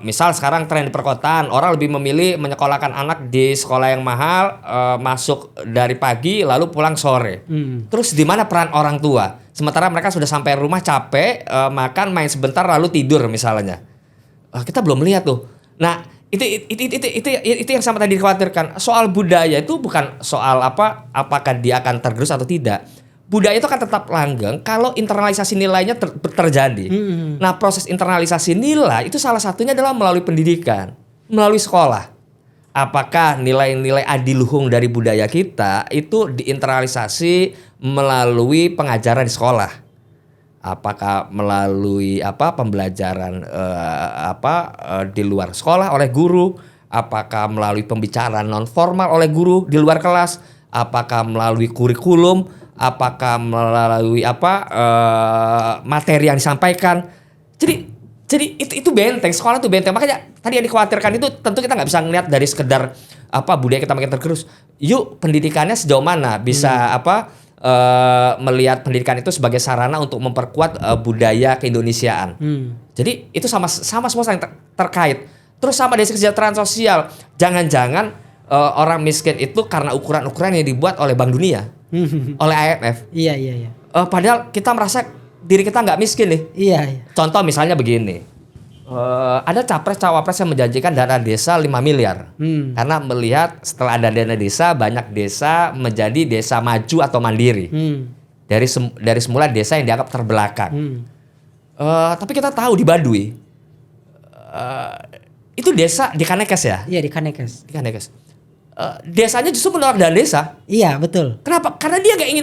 Misal sekarang tren di perkotaan, orang lebih memilih menyekolahkan anak di sekolah yang mahal, masuk dari pagi lalu pulang sore. Terus di mana peran orang tua? Sementara mereka sudah sampai rumah capek, makan, main sebentar lalu tidur misalnya. Kita belum melihat tuh. Nah, itu yang sama tadi dikhawatirkan. Soal budaya itu bukan soal apakah dia akan tergerus atau tidak. Budaya itu kan tetap langgeng kalau internalisasi nilainya terjadi. Nah, proses internalisasi nilai itu salah satunya adalah melalui pendidikan, melalui sekolah. Apakah nilai-nilai adiluhung dari budaya kita itu diinternalisasi melalui pengajaran di sekolah? Apakah melalui pembelajaran di luar sekolah oleh guru? Apakah melalui pembicaraan non formal oleh guru di luar kelas? Apakah melalui kurikulum? Apakah melalui materi yang disampaikan? Jadi itu benteng, sekolah itu benteng. Makanya tadi yang dikhawatirkan itu tentu kita nggak bisa ngeliat dari sekedar budaya kita makin tergerus. Yuk, pendidikannya sejauh mana bisa melihat pendidikan itu sebagai sarana untuk memperkuat budaya keindonesiaan. Jadi itu sama semua saling terkait. Terus sama dari kesejahteraan sosial. Jangan-jangan orang miskin itu karena ukuran-ukuran yang dibuat oleh Bank Dunia, oleh IMF. Iya. Padahal kita merasa diri kita nggak miskin nih. Iya. Contoh misalnya begini. Ada capres-cawapres yang menjanjikan dana desa 5 miliar. Karena melihat setelah ada dana desa, banyak desa menjadi desa maju atau mandiri. Dari semula desa yang dianggap terbelakang. Tapi kita tahu di Baduy, itu desa di Kanekes ya? Iya, di Kanekes. Desanya justru menolak dana desa. Iya, betul. Kenapa? Karena dia nggak ingin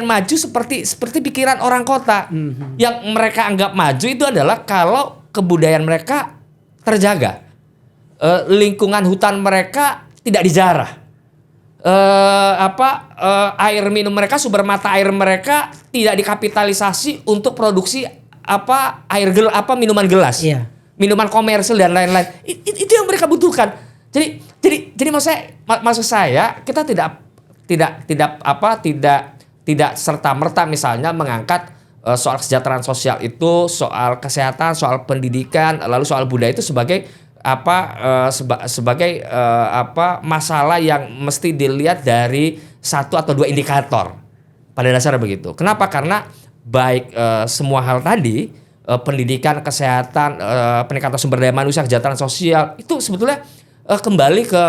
maju seperti pikiran orang kota. Yang mereka anggap maju itu adalah kalau kebudayaan mereka terjaga, lingkungan hutan mereka tidak dijarah, air minum mereka, sumber mata air mereka tidak dikapitalisasi untuk produksi minuman gelas, minuman komersil dan lain-lain. Itu yang mereka butuhkan. Jadi maksud saya kita tidak serta-merta misalnya mengangkat soal kesejahteraan sosial itu, soal kesehatan, soal pendidikan, lalu soal budaya itu sebagai masalah yang mesti dilihat dari satu atau dua indikator. Pada dasarnya begitu. Kenapa? Karena baik semua hal tadi, pendidikan, kesehatan, peningkatan sumber daya manusia, kesejahteraan sosial itu sebetulnya kembali ke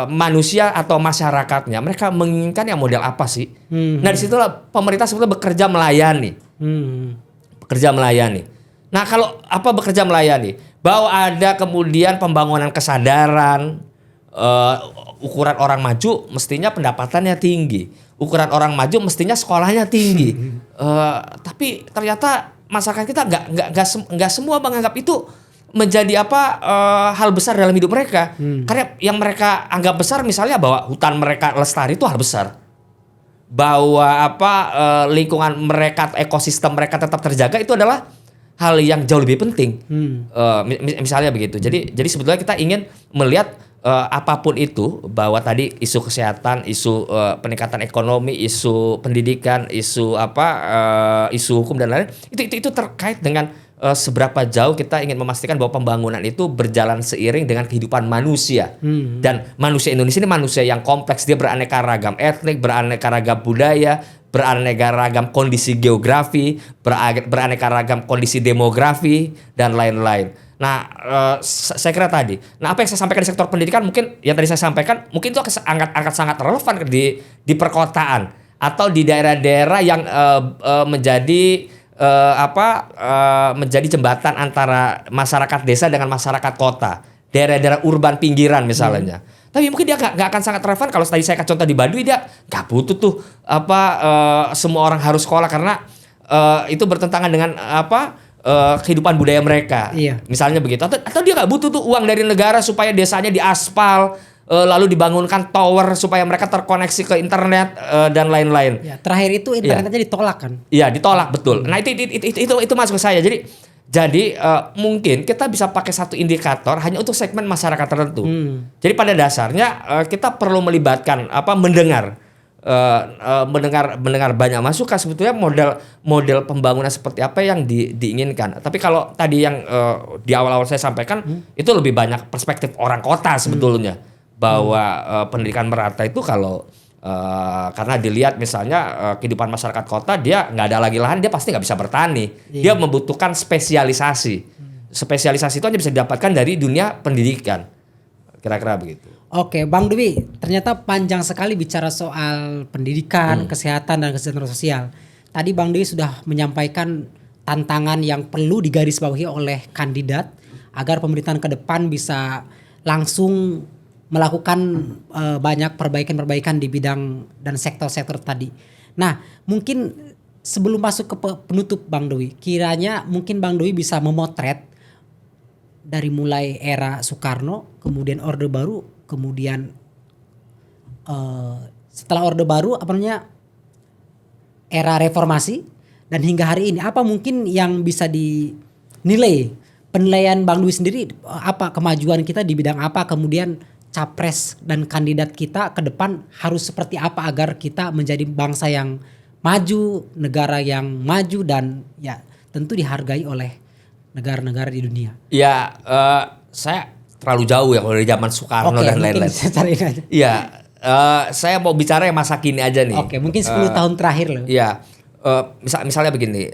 manusia atau masyarakatnya. Mereka menginginkan yang model apa sih? Nah, disitulah pemerintah sebetulnya bekerja melayani. Bekerja melayani. Nah, kalau bekerja melayani? Bahwa ada kemudian pembangunan kesadaran, ukuran orang maju mestinya pendapatannya tinggi. Ukuran orang maju mestinya sekolahnya tinggi. Tapi ternyata masyarakat kita nggak semua menganggap itu menjadi hal besar dalam hidup mereka. Karena yang mereka anggap besar misalnya bahwa hutan mereka lestari itu hal besar. Bahwa lingkungan mereka, ekosistem mereka tetap terjaga itu adalah hal yang jauh lebih penting. Misalnya begitu. Jadi sebetulnya kita ingin melihat apapun itu, bahwa tadi isu kesehatan, isu peningkatan ekonomi, isu pendidikan, isu isu hukum dan lain-lain, itu terkait dengan seberapa jauh kita ingin memastikan bahwa pembangunan itu berjalan seiring dengan kehidupan manusia. Dan manusia Indonesia ini manusia yang kompleks, dia beraneka ragam etnik, beraneka ragam budaya, beraneka ragam kondisi geografi, beraneka ragam kondisi demografi dan lain-lain. Nah, saya kira tadi. Nah, apa yang saya sampaikan di sektor pendidikan mungkin yang tadi saya sampaikan mungkin itu akan sangat relevan di perkotaan atau di daerah-daerah yang menjadi menjadi jembatan antara masyarakat desa dengan masyarakat kota, daerah-daerah urban pinggiran misalnya. Tapi mungkin dia nggak akan sangat relevan kalau tadi saya kasih contoh di Baduy, dia nggak butuh tuh semua orang harus sekolah karena itu bertentangan dengan kehidupan budaya mereka. Iya. Misalnya begitu. Atau dia nggak butuh tuh uang dari negara supaya desanya diaspal, lalu dibangunkan tower supaya mereka terkoneksi ke internet dan lain-lain. Ya, terakhir itu internetnya ditolak kan? Iya, ditolak betul. Nah itu masuk ke saya. Jadi mungkin kita bisa pakai satu indikator hanya untuk segmen masyarakat tertentu. Jadi pada dasarnya kita perlu melibatkan mendengar banyak masukan sebetulnya model pembangunan seperti apa yang diinginkan. Tapi kalau tadi yang di awal-awal saya sampaikan itu lebih banyak perspektif orang kota sebetulnya bahwa pendidikan merata itu kalau karena dilihat misalnya kehidupan masyarakat kota, dia nggak ada lagi lahan, dia pasti nggak bisa bertani. Dia membutuhkan spesialisasi. Spesialisasi itu hanya bisa didapatkan dari dunia pendidikan. Kira-kira begitu. Oke, Bang Dwi, ternyata panjang sekali bicara soal pendidikan, kesehatan dan kesejahteraan sosial. Tadi Bang Dwi sudah menyampaikan tantangan yang perlu digarisbawahi oleh kandidat agar pemerintahan ke depan bisa langsung melakukan banyak perbaikan-perbaikan di bidang dan sektor-sektor tadi. Nah, mungkin sebelum masuk ke penutup Bang Dwi, kiranya mungkin Bang Dwi bisa memotret dari mulai era Soekarno, kemudian Orde Baru, kemudian setelah Orde Baru era reformasi dan hingga hari ini, apa mungkin yang bisa dinilai penilaian Bang Dwi sendiri, apa kemajuan kita di bidang apa, kemudian capres dan kandidat kita ke depan harus seperti apa agar kita menjadi bangsa yang maju, negara yang maju dan ya tentu dihargai oleh negara-negara di dunia. Ya, saya terlalu jauh ya kalau dari zaman Soekarno dan lain-lain. Iya, saya mau bicara yang masa kini aja nih. Oke, mungkin 10 tahun terakhir loh. Iya, misalnya begini,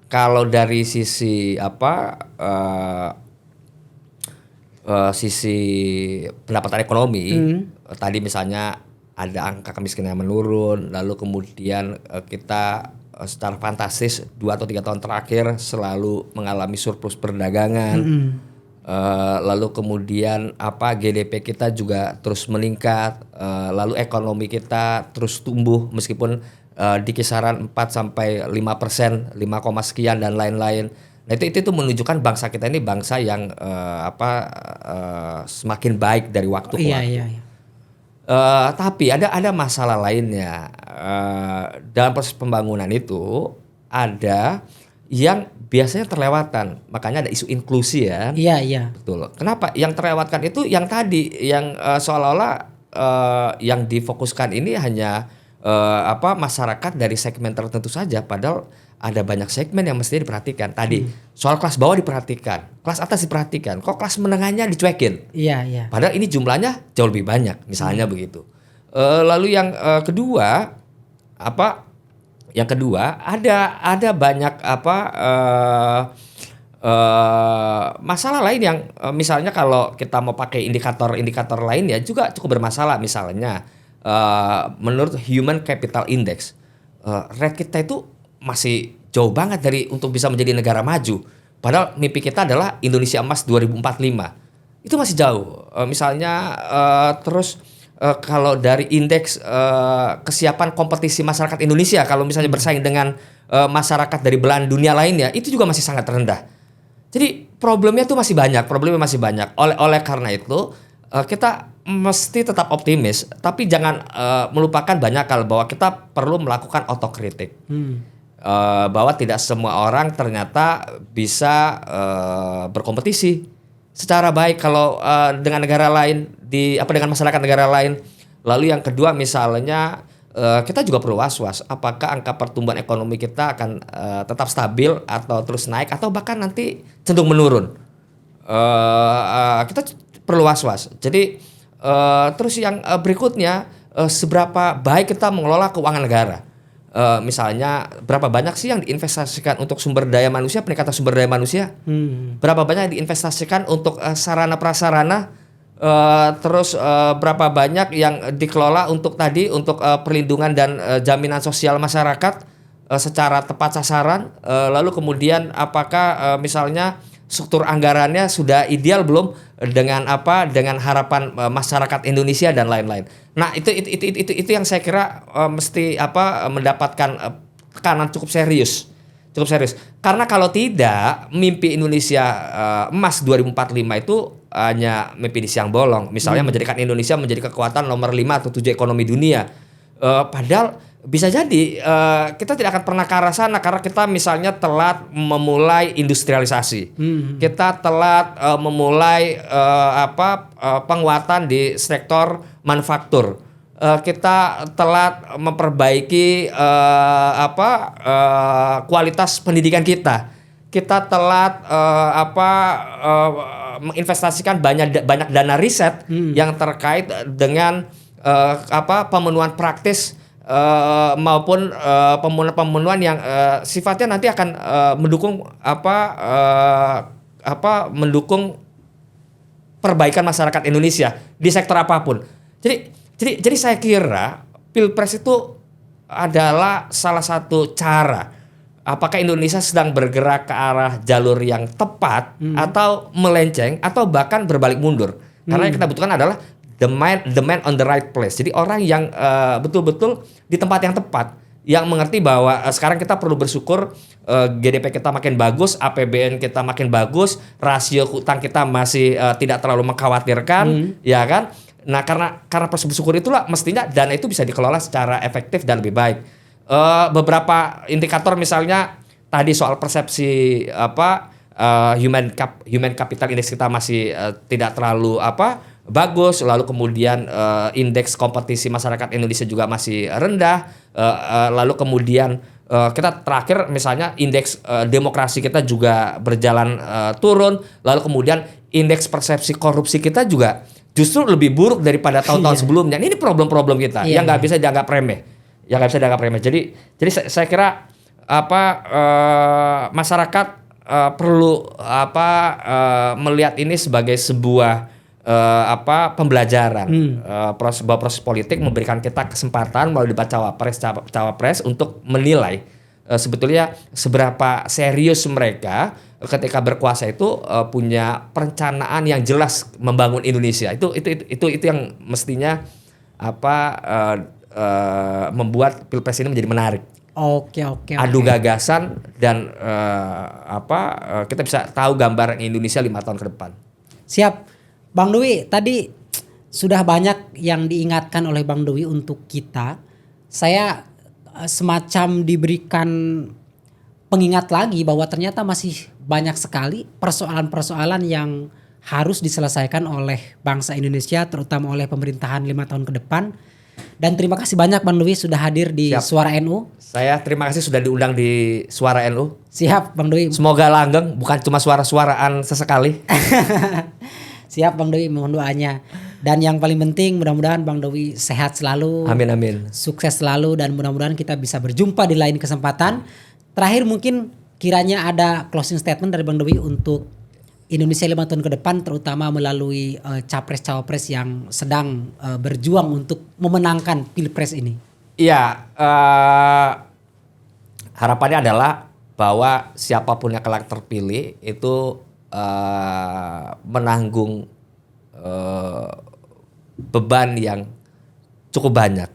kalau dari sisi sisi pendapatan ekonomi, tadi misalnya ada angka kemiskinan yang menurun, lalu kemudian kita secara fantastis 2 atau 3 tahun terakhir selalu mengalami surplus perdagangan, lalu kemudian GDP kita juga terus meningkat, lalu ekonomi kita terus tumbuh meskipun di kisaran 4 sampai 5%, 5, sekian dan lain-lain. Nah itu menunjukkan bangsa kita ini bangsa yang semakin baik dari waktu ke waktu. Iya. Tapi ada masalah lainnya. Dalam proses pembangunan itu ada yang biasanya terlewatan. Makanya ada isu inklusi ya. Iya. Betul. Kenapa? Yang terlewatkan itu yang tadi, yang seolah-olah yang difokuskan ini hanya masyarakat dari segmen tertentu saja, padahal ada banyak segmen yang mestinya diperhatikan. Tadi soal kelas bawah diperhatikan, kelas atas diperhatikan, kok kelas menengahnya dicuekin. Iya. Padahal ini jumlahnya jauh lebih banyak, misalnya begitu. Lalu yang kedua, ada banyak masalah lain yang misalnya kalau kita mau pakai indikator lain ya juga cukup bermasalah. Misalnya menurut Human Capital Index, rate kita itu masih jauh banget untuk bisa menjadi negara maju. Padahal mimpi kita adalah Indonesia Emas 2045. Itu masih jauh. Misalnya terus kalau dari indeks kesiapan kompetisi masyarakat Indonesia, kalau misalnya bersaing dengan masyarakat dari belahan dunia lainnya, itu juga masih sangat rendah. Jadi problemnya masih banyak. Oleh karena itu kita mesti tetap optimis, tapi jangan melupakan banyak hal, bahwa kita perlu melakukan otokritik. Bahwa tidak semua orang ternyata bisa berkompetisi secara baik kalau dengan negara lain, dengan masyarakat negara lain. Lalu yang kedua misalnya kita juga perlu was-was apakah angka pertumbuhan ekonomi kita akan tetap stabil atau terus naik atau bahkan nanti cenderung menurun. Kita perlu was-was. Jadi terus yang berikutnya, seberapa baik kita mengelola keuangan negara. Misalnya berapa banyak sih yang diinvestasikan untuk sumber daya manusia, peningkatan sumber daya manusia, berapa banyak yang diinvestasikan untuk sarana prasarana, terus berapa banyak yang dikelola untuk perlindungan dan jaminan sosial masyarakat, secara tepat sasaran, lalu kemudian apakah misalnya struktur anggarannya sudah ideal belum dengan dengan harapan masyarakat Indonesia dan lain-lain. Nah, itu yang saya kira mesti mendapatkan tekanan cukup serius. Cukup serius. Karena kalau tidak, mimpi Indonesia emas 2045 itu hanya mimpi di siang bolong. Misalnya menjadikan Indonesia menjadi kekuatan nomor 5 atau 7 ekonomi dunia. Padahal bisa jadi kita tidak akan pernah ke arah sana karena kita misalnya telat memulai industrialisasi. Kita telat memulai penguatan di sektor manufaktur. Kita telat memperbaiki kualitas pendidikan kita. Kita telat menginvestasikan banyak dana riset yang terkait dengan pemenuhan praktis maupun pemenuhan yang sifatnya nanti akan mendukung mendukung perbaikan masyarakat Indonesia di sektor apapun. Jadi saya kira Pilpres itu adalah salah satu cara apakah Indonesia sedang bergerak ke arah jalur yang tepat atau melenceng atau bahkan berbalik mundur. Karena yang kita butuhkan adalah the man on the right place. Jadi orang yang betul-betul di tempat yang tepat, yang mengerti bahwa sekarang kita perlu bersyukur GDP kita makin bagus, APBN kita makin bagus, rasio hutang kita masih tidak terlalu mengkhawatirkan, ya kan? Nah, karena proses bersyukur itulah mestinya dana itu bisa dikelola secara efektif dan lebih baik. Beberapa indikator misalnya tadi soal persepsi human capital index kita masih tidak terlalu bagus, lalu kemudian indeks kompetisi masyarakat Indonesia juga masih rendah, lalu kemudian kita terakhir misalnya indeks demokrasi kita juga berjalan turun, lalu kemudian indeks persepsi korupsi kita juga justru lebih buruk daripada tahun-tahun sebelumnya. Ini problem-problem kita yang nggak bisa dianggap remeh, Jadi saya kira masyarakat perlu melihat ini sebagai sebuah pembelajaran. Proses politik memberikan kita kesempatan melalui debat cawapres untuk menilai sebetulnya seberapa serius mereka ketika berkuasa itu punya perencanaan yang jelas membangun Indonesia. Itu yang mestinya membuat Pilpres ini menjadi menarik. Oke. Adu gagasan dan kita bisa tahu gambaran Indonesia 5 tahun ke depan. Siap. Bang Dwi, tadi sudah banyak yang diingatkan oleh Bang Dwi untuk kita. Saya semacam diberikan pengingat lagi bahwa ternyata masih banyak sekali persoalan-persoalan yang harus diselesaikan oleh bangsa Indonesia, terutama oleh pemerintahan 5 tahun ke depan. Dan terima kasih banyak Bang Dwi sudah hadir di Suara NU. Saya terima kasih sudah diundang di Suara NU. Siap Bang Dwi. Semoga langgeng, bukan cuma suara-suaraan sesekali. Siap Bang Dwi, mohon doanya. Dan yang paling penting mudah-mudahan Bang Dwi sehat selalu. Amin. Sukses selalu dan mudah-mudahan kita bisa berjumpa di lain kesempatan. Terakhir mungkin kiranya ada closing statement dari Bang Dwi untuk Indonesia 5 tahun ke depan, terutama melalui capres-cawapres yang sedang berjuang untuk memenangkan Pilpres ini. Iya, harapannya adalah bahwa siapapun yang kelak terpilih itu menanggung beban yang cukup banyak.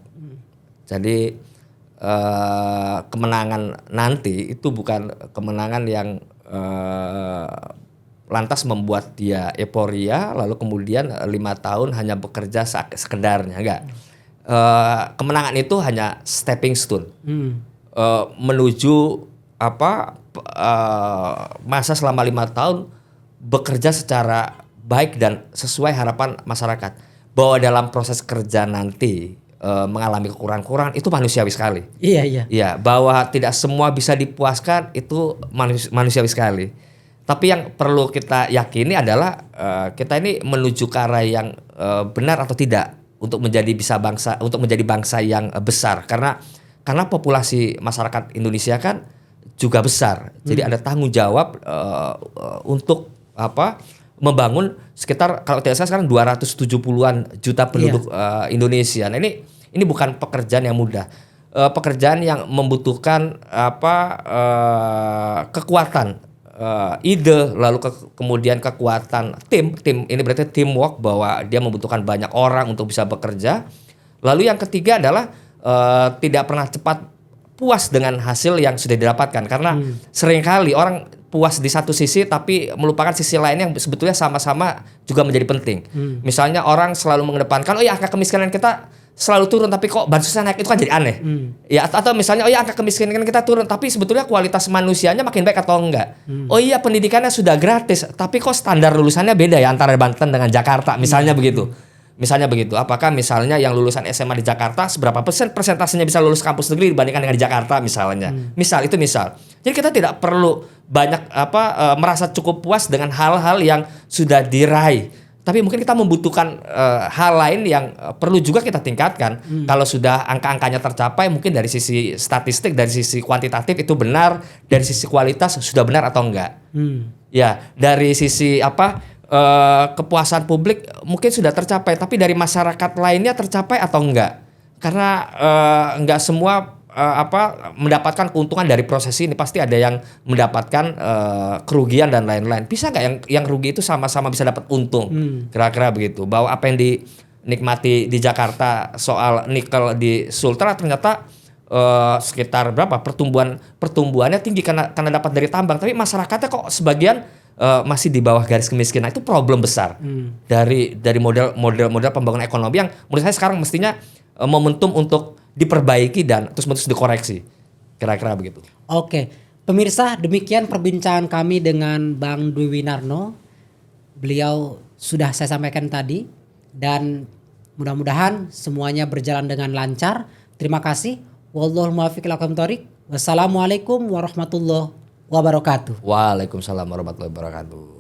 Jadi kemenangan nanti itu bukan kemenangan yang lantas membuat dia euforia lalu kemudian 5 tahun hanya bekerja sekedarnya, enggak. Kemenangan itu hanya stepping stone menuju masa selama 5 tahun bekerja secara baik dan sesuai harapan masyarakat. Bahwa dalam proses kerja nanti mengalami kekurangan-kekurangan itu manusiawi sekali. Iya. Ya, bahwa tidak semua bisa dipuaskan itu manusiawi sekali. Tapi yang perlu kita yakini adalah kita ini menuju ke arah yang benar atau tidak untuk menjadi bangsa yang besar. Karena populasi masyarakat Indonesia kan juga besar. Jadi ada tanggung jawab untuk membangun sekitar kalau tidak salah sekarang 270-an juta penduduk Indonesia. Nah, ini bukan pekerjaan yang mudah. pekerjaan yang membutuhkan kekuatan ide, lalu kemudian kekuatan tim ini berarti teamwork, bahwa dia membutuhkan banyak orang untuk bisa bekerja. Lalu yang ketiga adalah tidak pernah cepat puas dengan hasil yang sudah didapatkan, karena seringkali orang puas di satu sisi tapi melupakan sisi lain yang sebetulnya sama-sama juga menjadi penting. Misalnya orang selalu mengedepankan, oh ya angka kemiskinan kita selalu turun tapi kok bansosnya naik, itu kan jadi aneh. Ya, atau misalnya oh ya angka kemiskinan kita turun tapi sebetulnya kualitas manusianya makin baik atau enggak. Oh iya pendidikannya sudah gratis tapi kok standar lulusannya beda ya antara Banten dengan Jakarta, misalnya begitu. Misalnya begitu. Apakah misalnya yang lulusan SMA di Jakarta seberapa persentasenya bisa lulus kampus negeri dibandingkan dengan di Jakarta misalnya. Misal. Jadi kita tidak perlu banyak merasa cukup puas dengan hal-hal yang sudah diraih. Tapi mungkin kita membutuhkan hal lain yang perlu juga kita tingkatkan. Kalau sudah angka-angkanya tercapai, mungkin dari sisi statistik, dari sisi kuantitatif itu benar, dari sisi kualitas sudah benar atau enggak. Ya, dari sisi kepuasan publik mungkin sudah tercapai, tapi dari masyarakat lainnya tercapai atau enggak? Karena enggak semua mendapatkan keuntungan dari proses ini, pasti ada yang mendapatkan kerugian dan lain-lain. Bisa nggak yang rugi itu sama-sama bisa dapat untung? Kira-kira begitu. Bahwa apa yang dinikmati di Jakarta soal nikel di Sultra ternyata sekitar berapa pertumbuhannya tinggi karena dapat dari tambang, tapi masyarakatnya kok sebagian masih di bawah garis kemiskinan. Itu problem besar dari model pembangunan ekonomi yang menurut saya sekarang mestinya momentum untuk diperbaiki dan terus-menerus dikoreksi. Kira-kira begitu. Oke. Pemirsa, demikian perbincangan kami dengan Bang Dwi Winarno. Beliau sudah saya sampaikan tadi dan mudah-mudahan semuanya berjalan dengan lancar. Terima kasih. Wallahul muwaffiq ila aqwamit thoriq. Wassalamualaikum warahmatullahi wabarakatuh. Waalaikumsalam warahmatullahi wabarakatuh.